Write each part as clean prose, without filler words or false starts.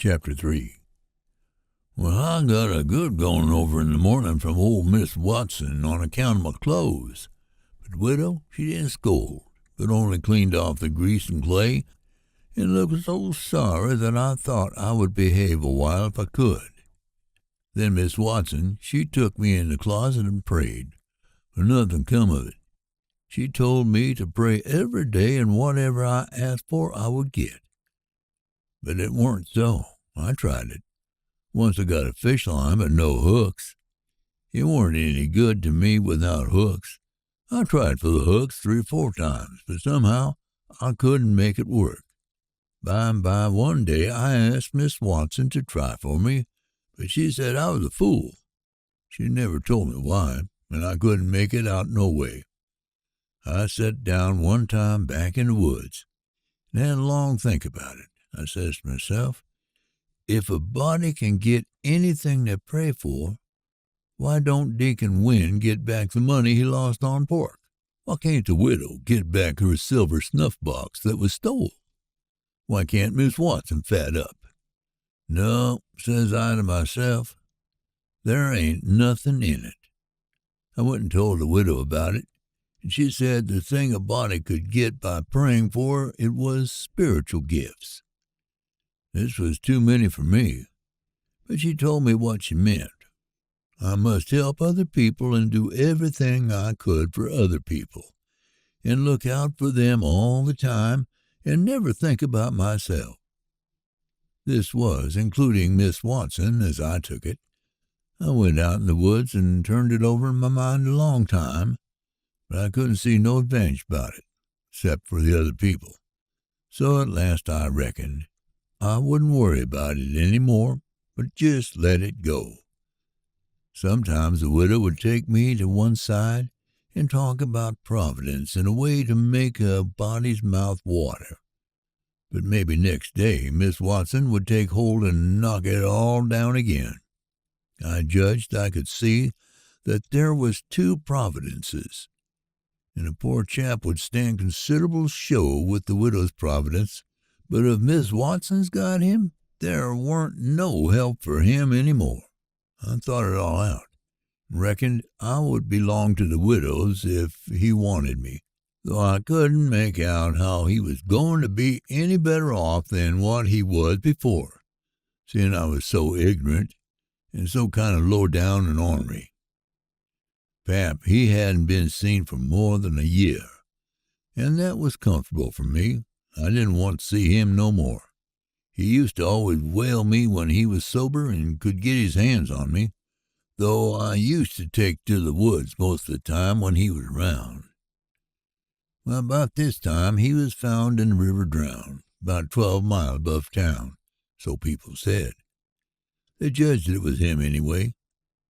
Chapter 3. Well, I got a good going over in the morning from old Miss Watson on account of my clothes. But the widow, she didn't scold, but only cleaned off the grease and clay, and looked so sorry that I thought I would behave a while if I could. Then Miss Watson, she took me in the closet and prayed, but nothing come of it. She told me to pray every day, and whatever I asked for I would get. But it weren't so. I tried it. Once I got a fish line, but no hooks. It weren't any good to me without hooks. I tried for the hooks 3 or 4 times, but somehow I couldn't make it work. By and by one day I asked Miss Watson to try for me, but she said I was a fool. She never told me why, and I couldn't make it out no way. I sat down one time back in the woods and had a long think about it. I says to myself, if a body can get anything to pray for, why don't Deacon Wynn get back the money he lost on pork? Why can't the widow get back her silver snuff box that was stole? Why can't Miss Watson fat up? No, says I to myself, there ain't nothing in it. I went and told the widow about it, and she said the thing a body could get by praying for it was spiritual gifts. This was too many for me, but she told me what she meant. I must help other people and do everything I could for other people, and look out for them all the time and never think about myself. This was including Miss Watson, as I took it. I went out in the woods and turned it over in my mind a long time, but I couldn't see no advantage about it, except for the other people. So at last I reckoned I wouldn't worry about it any more, but just let it go. Sometimes the widow would take me to one side and talk about Providence in a way to make a body's mouth water. But maybe next day Miss Watson would take hold and knock it all down again. I judged I could see that there was 2 Providences, and a poor chap would stand considerable show with the widow's Providence. But if Miss Watson's got him, there weren't no help for him any more. I thought it all out, and reckoned I would belong to the widow's if he wanted me, though I couldn't make out how he was going to be any better off than what he was before, seeing I was so ignorant and so kind of low down and ornery. Pap, he hadn't been seen for more than a year, and that was comfortable for me. I didn't want to see him no more. He used to always whale me when he was sober and could get his hands on me, though I used to take to the woods most of the time when he was around. Well, about this time he was found in the river drowned, about 12 miles above town, so people said. They judged it was him anyway.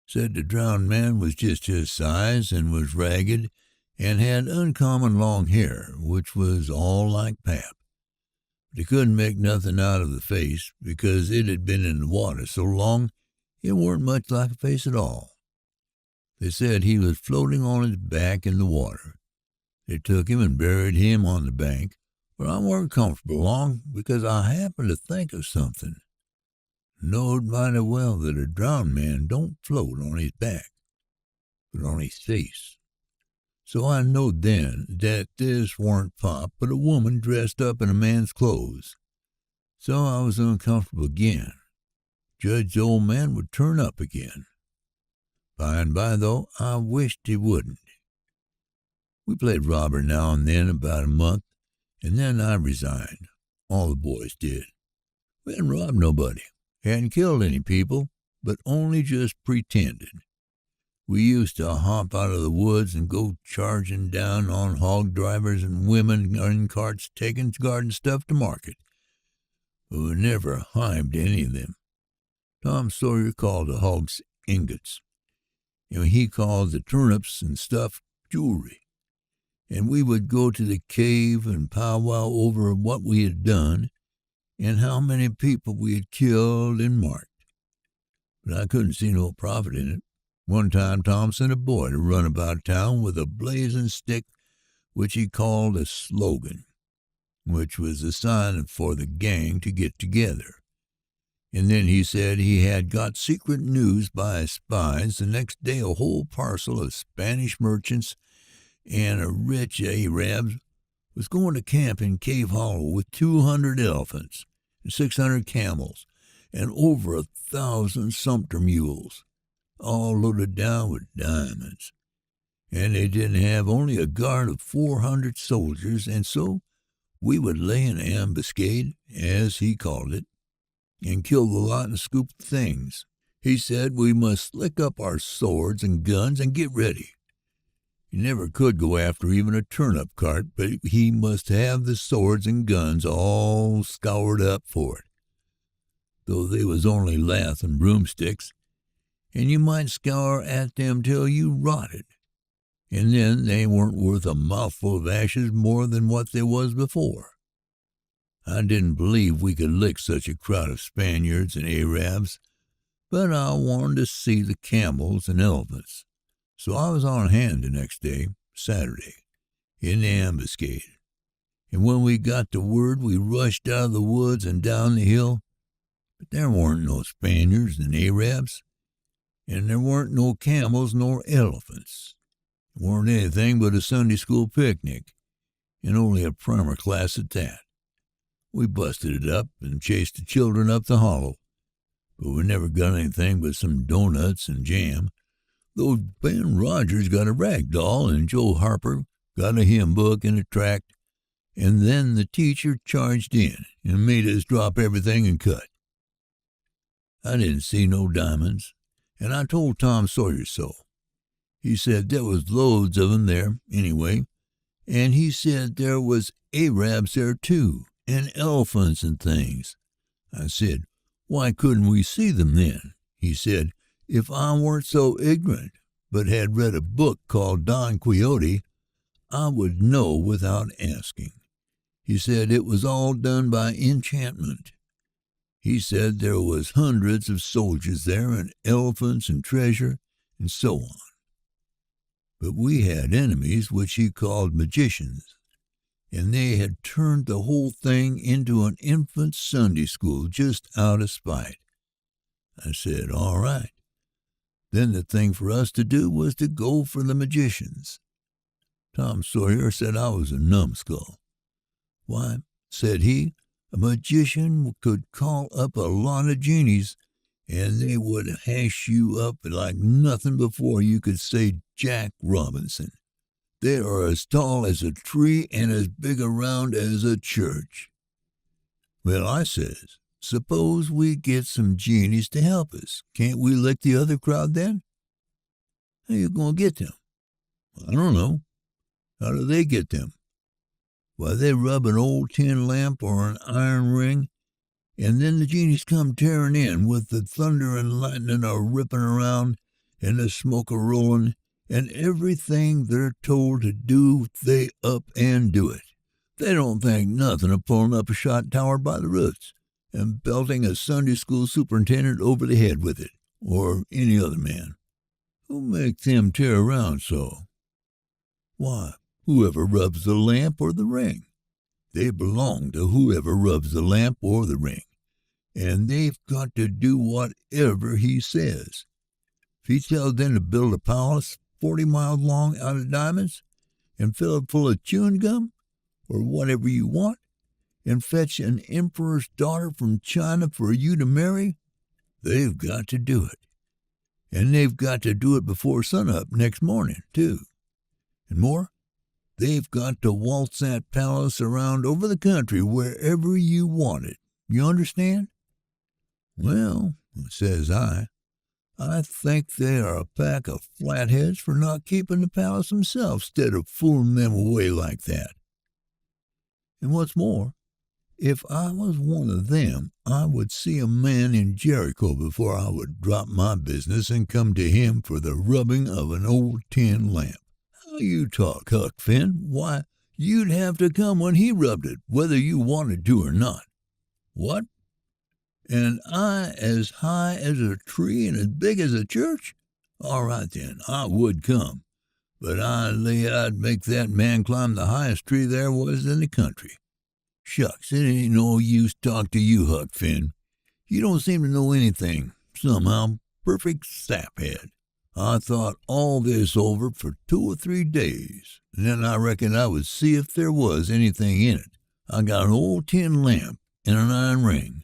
Said the drowned man was just his size and was ragged and had uncommon long hair, which was all like Pap. But he couldn't make nothing out of the face, because it had been in the water so long it weren't much like a face at all. They said he was floating on his back in the water. They took him and buried him on the bank, but I weren't comfortable long, because I happened to think of something. Knowed mighty well that a drowned man don't float on his back, but on his face. So I knowed then that this warn't Pop, but a woman dressed up in a man's clothes. So I was uncomfortable again. Judged the old man would turn up again. By and by, though, I wished he wouldn't. We played robber now and then about a month, and then I resigned. All the boys did. We hadn't robbed nobody, hadn't killed any people, but only just pretended. We used to hop out of the woods and go charging down on hog drivers and women in carts taking garden stuff to market. But we never harmed any of them. Tom Sawyer called the hogs ingots, and he called the turnips and stuff jewelry. And we would go to the cave and powwow over what we had done and how many people we had killed and marked. But I couldn't see no profit in it. One time Tom sent a boy to run about town with a blazing stick, which he called a slogan, which was a sign for the gang to get together. And then he said he had got secret news by spies the next day a whole parcel of Spanish merchants and a rich Arabs was going to camp in Cave Hollow with 200 elephants and 600 camels and over 1,000 sumpter mules, all loaded down with diamonds. And they didn't have only a guard of 400 soldiers, and so we would lay an ambuscade, as he called it, and kill the lot and scoop the things. He said we must slick up our swords and guns and get ready. He never could go after even a turnip cart, but he must have the swords and guns all scoured up for it, though they was only lath and broomsticks, and you might scour at them till you rotted, and then they weren't worth a mouthful of ashes more than what they was before. I didn't believe we could lick such a crowd of Spaniards and Arabs, but I wanted to see the camels and elephants. So I was on hand the next day, Saturday, in the ambuscade. And when we got the word, we rushed out of the woods and down the hill. But there weren't no Spaniards and Arabs, and there weren't no camels nor elephants. It weren't anything but a Sunday school picnic, and only a primer class at that. We busted it up and chased the children up the hollow, but we never got anything but some doughnuts and jam, though Ben Rogers got a rag doll and Joe Harper got a hymn book and a tract, and then the teacher charged in and made us drop everything and cut. I didn't see no diamonds, and I told Tom Sawyer so. He said there was loads of 'em there, anyway, and he said there was Arabs there, too, and elephants and things. I said, why couldn't we see them then? He said, if I weren't so ignorant, but had read a book called Don Quixote, I would know without asking. He said it was all done by enchantment. He said there was hundreds of soldiers there and elephants and treasure and so on. But we had enemies which he called magicians, and they had turned the whole thing into an infant Sunday school just out of spite. I said, all right. Then the thing for us to do was to go for the magicians. Tom Sawyer said I was a numbskull. Why, said he, a magician could call up a lot of genies, and they would hash you up like nothing before you could say Jack Robinson. They are as tall as a tree and as big around as a church. Well, I says, suppose we get some genies to help us. Can't we lick the other crowd then? How you going to get them? I don't know. How do they get them? Why, they rub an old tin lamp or an iron ring, and then the genies come tearing in with the thunder and lightning a ripping around and the smoke a rolling, and everything they're told to do, they up and do it. They don't think nothing of pulling up a shot tower by the roots and belting a Sunday school superintendent over the head with it, or any other man. Who makes them tear around so? Why, whoever rubs the lamp or the ring. They belong to whoever rubs the lamp or the ring, and they've got to do whatever he says. If he tells them to build a palace 40 miles long out of diamonds and fill it full of chewing gum, or whatever you want, and fetch an emperor's daughter from China for you to marry, they've got to do it. And they've got to do it before sunup next morning, too. And more, they've got to waltz that palace around over the country wherever you want it. You understand? Well, says I think they are a pack of flatheads for not keeping the palace themselves instead of fooling them away like that. And what's more, if I was one of them, I would see a man in Jericho before I would drop my business and come to him for the rubbing of an old tin lamp. How you talk, Huck Finn? Why, you'd have to come when he rubbed it, whether you wanted to or not. What? And I as high as a tree and as big as a church? All right, then, I would come. But I lay I'd make that man climb the highest tree there was in the country. Shucks, it ain't no use talk to you, Huck Finn. You don't seem to know anything. Somehow, perfect saphead. I thought all this over for 2 or 3 days, and then I reckoned I would see if there was anything in it. I got an old tin lamp and an iron ring,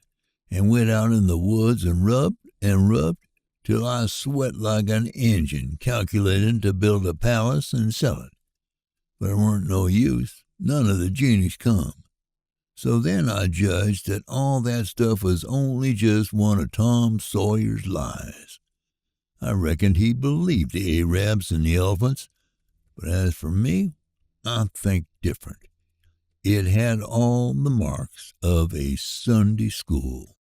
and went out in the woods and rubbed till I sweat like an engine calculating to build a palace and sell it. But it weren't no use. None of the genies come. So then I judged that all that stuff was only just one of Tom Sawyer's lies. I reckoned he believed the Arabs and the elephants, but as for me, I think different. It had all the marks of a Sunday school.